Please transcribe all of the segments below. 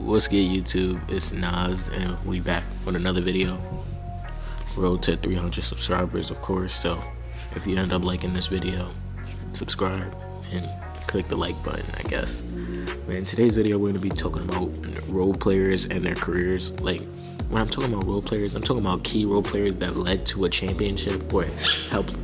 What's good, YouTube? It's Nas, and we back with another video. Road to 300 subscribers, of course. So if you end up liking this video, subscribe and click the like button, I guess. But in today's video, we're going to be talking about role players and their careers. Like, when I'm talking about role players, I'm talking about key role players that led to a championship or helped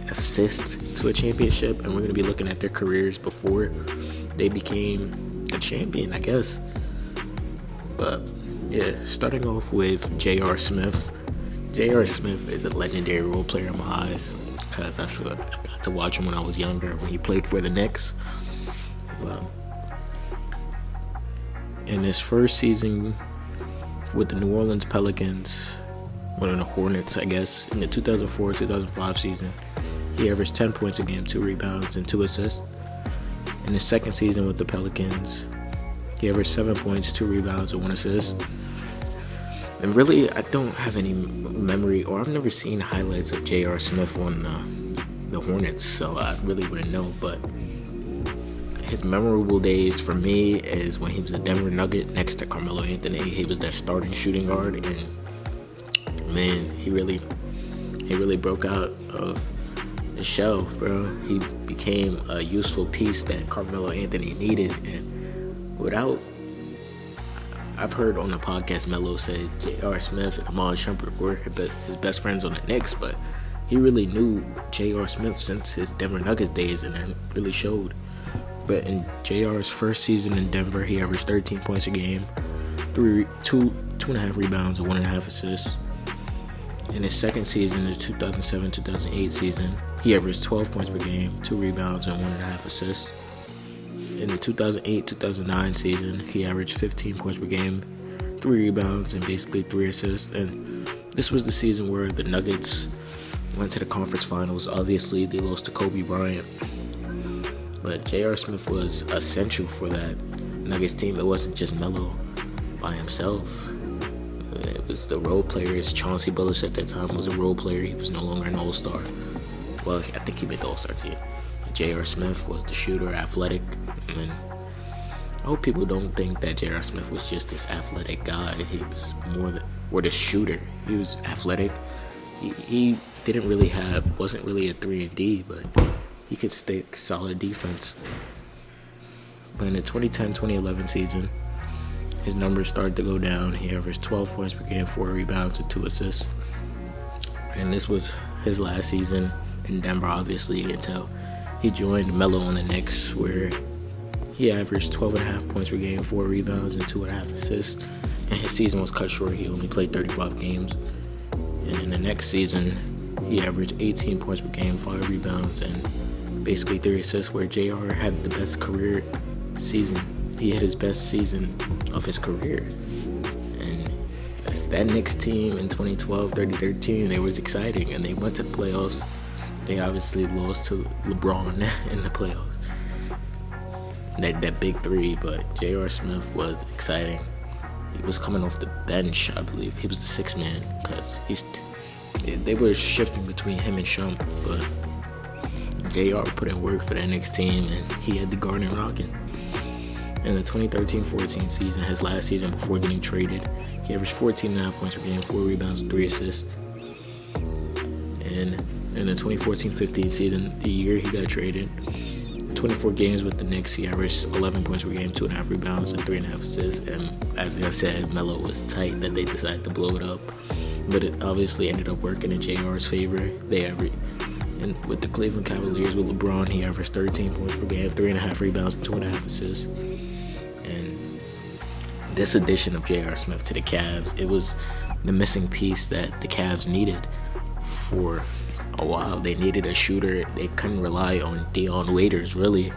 assist to a championship, and we're going to be looking at their careers before they became a champion, I guess. But yeah, starting off with J.R. Smith. J.R. Smith is a legendary role player in my eyes, because that's what I got to watch him when I was younger, when he played for the Knicks. Well, in his first season with the New Orleans Pelicans, one of the Hornets, I guess, in the 2004-2005 season, he averaged 10 points a game, 2 rebounds, and 2 assists. In his second season with the Pelicans, he averaged 7 points, 2 rebounds, and 1 assist. And really, I don't have any memory, or I've never seen highlights of J.R. Smith on the Hornets, so I really wouldn't know. But his memorable days for me is when he was a Denver Nugget next to Carmelo Anthony. He was their starting shooting guard, and man, he really broke out of the show, bro. He became a useful piece that Carmelo Anthony needed, and I've heard on the podcast Melo said J.R. Smith and Amon Shumpert were his best friends on the Knicks, but he really knew J.R. Smith since his Denver Nuggets days, and that really showed. But in J.R.'s first season in Denver, he averaged 13 points a game, 2.5 rebounds, and 1.5 assists. In his second season, his 2007-2008 season, he averaged 12 points per game, 2 rebounds, and 1.5 assists. In the 2008-2009 season, he averaged 15 points per game, 3 rebounds, and basically 3 assists. And this was the season where the Nuggets went to the conference finals. Obviously, they lost to Kobe Bryant. But J.R. Smith was essential for that Nuggets team. It wasn't just Melo by himself. It was the role players. Chauncey Billups at that time was a role player. He was no longer an all-star. Well, I think he made the all-star team. J.R. Smith was the shooter, athletic. And I hope people don't think that J.R. Smith was just this athletic guy. He was more the shooter. He was athletic. He wasn't really a 3-and-D, but he could stick solid defense. But in the 2010-2011 season, his numbers started to go down. He averaged 12 points per game, 4 rebounds, and 2 assists. And this was his last season in Denver, obviously, until he joined Melo on the Knicks, where he averaged 12.5 points per game, 4 rebounds, and 2.5 assists. And his season was cut short. He only played 35 games. And in the next season, he averaged 18 points per game, 5 rebounds, and basically 3 assists, where JR had the best career season. He had his best season of his career. And that Knicks team in 2012-2013, they was exciting, and they went to the playoffs. They obviously lost to LeBron in the playoffs. That big three, but J.R. Smith was exciting. He was coming off the bench, I believe. He was the sixth man, because they were shifting between him and Shump, but J.R. put in work for that Knicks team, and he had the Garden rocking. In the 2013-14 season, his last season before getting traded, he averaged 14.5 points per game, 4 rebounds, and 3 assists. And in the 2014-15 season, the year he got traded, 24 games with the Knicks, he averaged 11 points per game, 2.5 rebounds, and 3.5 assists. And as I said, Melo was tight that they decided to blow it up. But it obviously ended up working in JR's favor. And with the Cleveland Cavaliers with LeBron, he averaged 13 points per game, 3.5 rebounds, and 2.5 assists. And this addition of J.R. Smith to the Cavs, it was the missing piece that the Cavs needed for a while. They needed a shooter. They couldn't rely on Dion Waiters, really.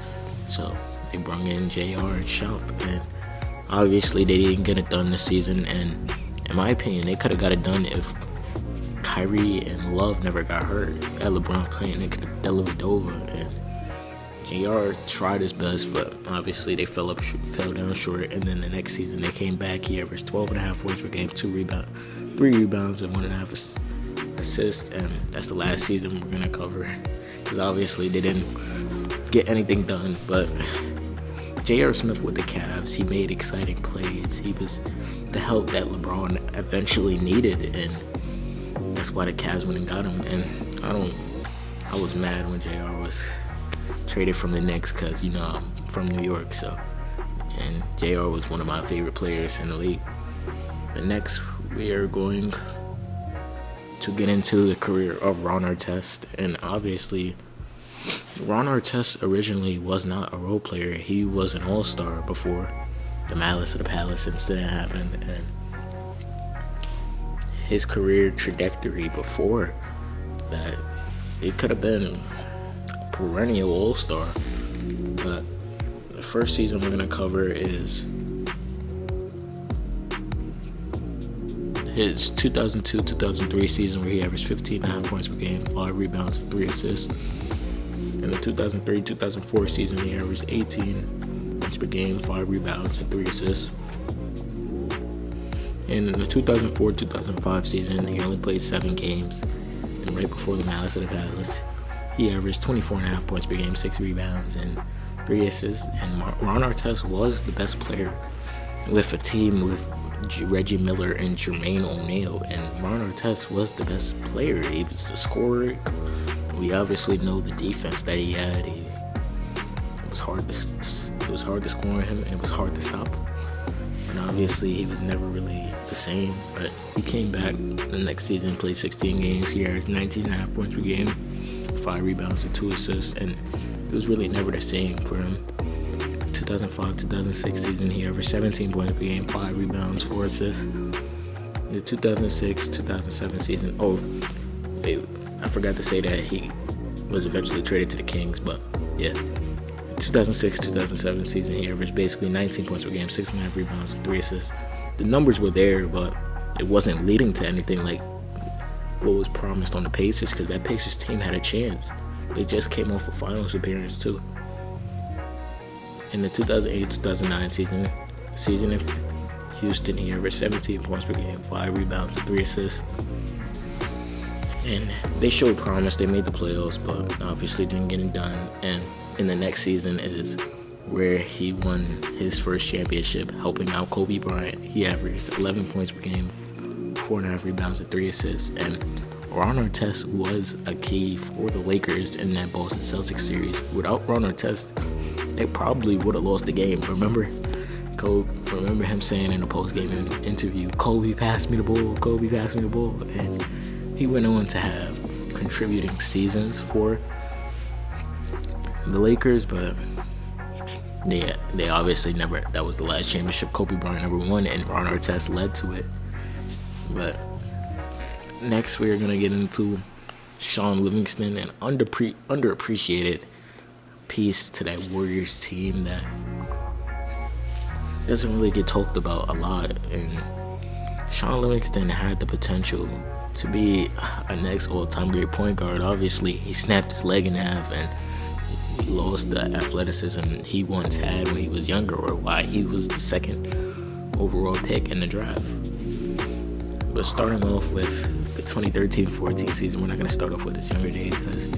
So they brought in J.R. and Shump, and obviously they didn't get it done this season. And in my opinion, they could have got it done if Kyrie and Love never got hurt. You had LeBron playing next to Dellavedova, and JR tried his best, but obviously they fell down short. And then the next season they came back. He averaged 12.5 points per game, 3 rebounds, and 1.5 assists. And that's the last season we're gonna cover, because obviously they didn't get anything done. But J.R. Smith with the Cavs, he made exciting plays. He was the help that LeBron eventually needed, and that's why the Cavs went and got him. And I was mad when J.R. was traded from the Knicks because, I'm from New York, and J.R. was one of my favorite players in the league. But next, we are going to get into the career of Ron Artest, and obviously, Ron Artest originally was not a role player. He was an all-star before the Malice of the Palace incident happened, and his career trajectory before that, it could have been a perennial all-star. But the first season we're going to cover is his 2002-2003 season, where he averaged 15.5 points per game, 5 rebounds, and 3 assists. In the 2003-2004 season, he averaged 18 points per game, 5 rebounds, and 3 assists. And in the 2004-2005 season, he only played 7 games. And right before the Malice of the Palace, he averaged 24.5 points per game, 6 rebounds, and 3 assists. And Ron Artest was the best player with a team with Reggie Miller and Jermaine O'Neal. And Ron Artest was the best player. He was a scorer. We obviously know the defense that he had. It was hard to score on him, and it was hard to stop. And obviously, he was never really the same. But he came back the next season, played 16 games. He averaged 19.5 points per game, 5 rebounds, and 2 assists. And it was really never the same for him. 2005-2006 season, he averaged 17 points per game, 5 rebounds, 4 assists. In the 2006-2007 season, I forgot to say that he was eventually traded to the Kings, but yeah. 2006-2007 season, he averaged basically 19 points per game, 6.5 rebounds, and 3 assists. The numbers were there, but it wasn't leading to anything like what was promised on the Pacers, because that Pacers team had a chance. They just came off a finals appearance too. In the 2008-2009 season in Houston, he averaged 17 points per game, 5 rebounds, and 3 assists. And they showed promise. They made the playoffs, but obviously didn't get it done. And in the next season is where he won his first championship, helping out Kobe Bryant. He averaged 11 points per game, 4.5 rebounds, and 3 assists. And Ron Artest was a key for the Lakers in that Boston Celtics series. Without Ron Artest, they probably would have lost the game. Remember him saying in a post-game interview, Kobe passed me the ball, Kobe passed me the ball. And he went on to have contributing seasons for the Lakers, but they obviously never, that was the last championship Kobe Bryant ever won, and Ron Artest led to it. But next we're going to get into Shaun Livingston, an underappreciated piece to that Warriors team that doesn't really get talked about a lot. And Shaun Livingston had the potential to be a next all-time great point guard. Obviously, he snapped his leg in half and he lost the athleticism he once had when he was younger, or why he was the second overall pick in the draft. But starting off with the 2013-14 season, we're not going to start off with his younger days because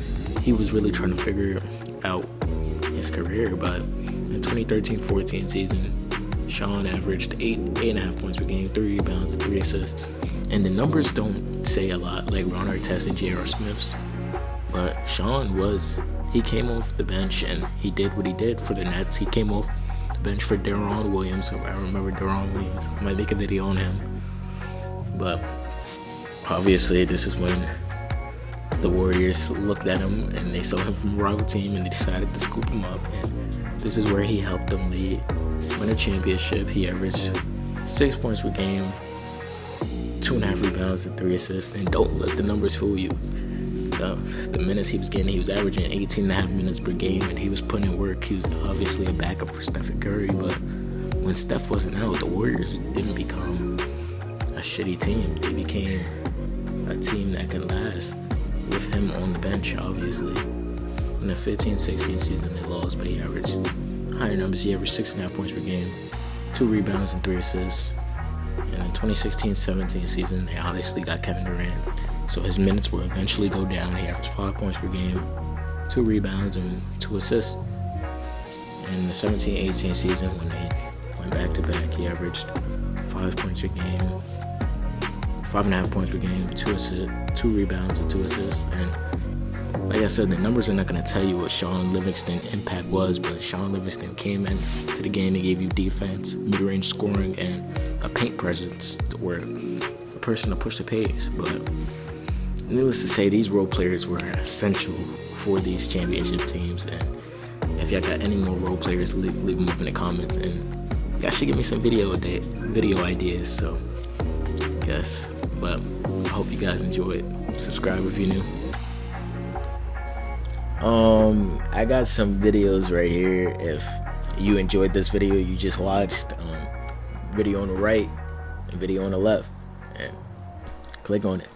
he was really trying to figure out his career. But in the 2013-14 season, Shaun averaged 8.5 points per game, 3 rebounds, and 3 assists. And the numbers don't say a lot like Ron Artest and J.R. Smith's. But Shaun he came off the bench and he did what he did for the Nets. He came off the bench for Deron Williams. I remember Deron Williams. I might make a video on him. But obviously this is when the Warriors looked at him and they saw him from a rival team and they decided to scoop him up. And this is where he helped them win a championship. He averaged 6 points per game, 2.5 rebounds, and 3 assists. And don't let the numbers fool you. The minutes he was getting, he was averaging 18.5 minutes per game, and he was putting in work. He was obviously a backup for Stephen Curry, but when Steph wasn't out, the Warriors didn't become a shitty team. They became a team that could last with him on the bench, obviously. In the 15-16 season, they lost, but he averaged higher numbers. He averaged 6.5 points per game, 2 rebounds, and 3 assists. In the 2016-17 season, they obviously got Kevin Durant, so his minutes will eventually go down. He averaged 5 points per game, 2 rebounds, and 2 assists. In the 17-18 season, when they went back to back, he averaged 5 points per game, 5.5 points per game, 2 rebounds, and 2 assists. And like I said, the numbers are not going to tell you what Shaun Livingston's impact was, but Shaun Livingston came into the game and gave you defense, mid-range scoring, and a paint presence where a person to push the pace. But needless to say, these role players were essential for these championship teams. And if y'all got any more role players, leave them up in the comments. And y'all should give me some video ideas. So, yes. But I hope you guys enjoyed. Subscribe if you're new. I got some videos right here. If you enjoyed this video you just watched, video on the right and video on the left, and click on it.